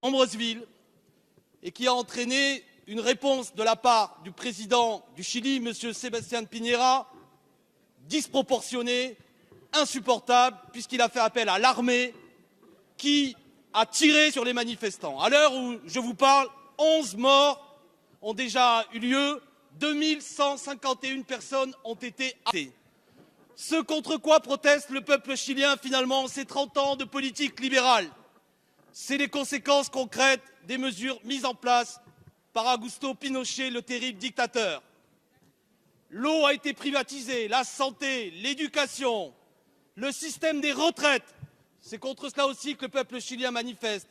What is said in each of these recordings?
nombreuses villes et qui a entraîné une réponse de la part du président du Chili, M. Sébastien Piñera, disproportionnée, insupportable, puisqu'il a fait appel à l'armée qui a tiré sur les manifestants. À l'heure où je vous parle, 11 morts ont déjà eu lieu, 2151 personnes ont été arrêtées. Ce contre quoi proteste le peuple chilien, finalement, c'est 30 ans de politique libérale. C'est les conséquences concrètes des mesures mises en place par Augusto Pinochet, le terrible dictateur. L'eau a été privatisée, la santé, l'éducation, le système des retraites. C'est contre cela aussi que le peuple chilien manifeste.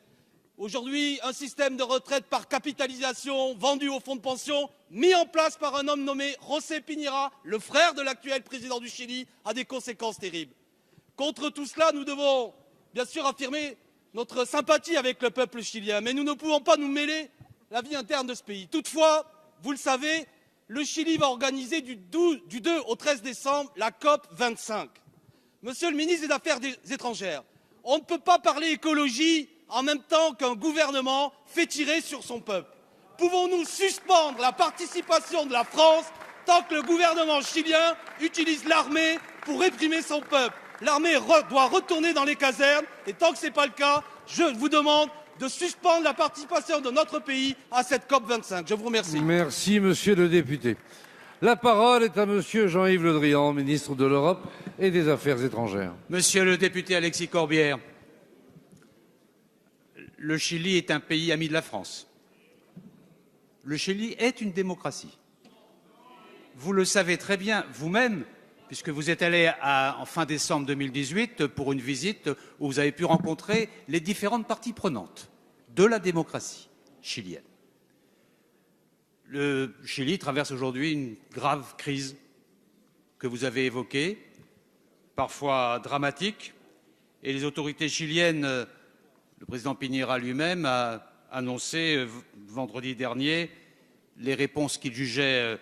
Aujourd'hui, un système de retraite par capitalisation vendu au fonds de pension, mis en place par un homme nommé José Piñera, le frère de l'actuel président du Chili, a des conséquences terribles. Contre tout cela, nous devons bien sûr affirmer notre sympathie avec le peuple chilien, mais nous ne pouvons pas nous mêler la vie interne de ce pays. Toutefois, vous le savez, le Chili va organiser du 2 au 13 décembre la COP 25. Monsieur le ministre des Affaires étrangères, on ne peut pas parler écologie en même temps qu'un gouvernement fait tirer sur son peuple. Pouvons-nous suspendre la participation de la France tant que le gouvernement chilien utilise l'armée pour réprimer son peuple? L'armée doit retourner dans les casernes et tant que ce n'est pas le cas, je vous demande de suspendre la participation de notre pays à cette COP 25. Je vous remercie. Merci, monsieur le député. La parole est à monsieur Jean-Yves Le Drian, ministre de l'Europe et des Affaires étrangères. Monsieur le député Alexis Corbière, le Chili est un pays ami de la France. Le Chili est une démocratie. Vous le savez très bien vous-même, puisque vous êtes allé en fin décembre 2018 pour une visite où vous avez pu rencontrer les différentes parties prenantes de la démocratie chilienne. Le Chili traverse aujourd'hui une grave crise que vous avez évoquée, parfois dramatique, et les autorités chiliennes, le président Piñera lui-même a annoncé vendredi dernier les réponses qu'il jugeait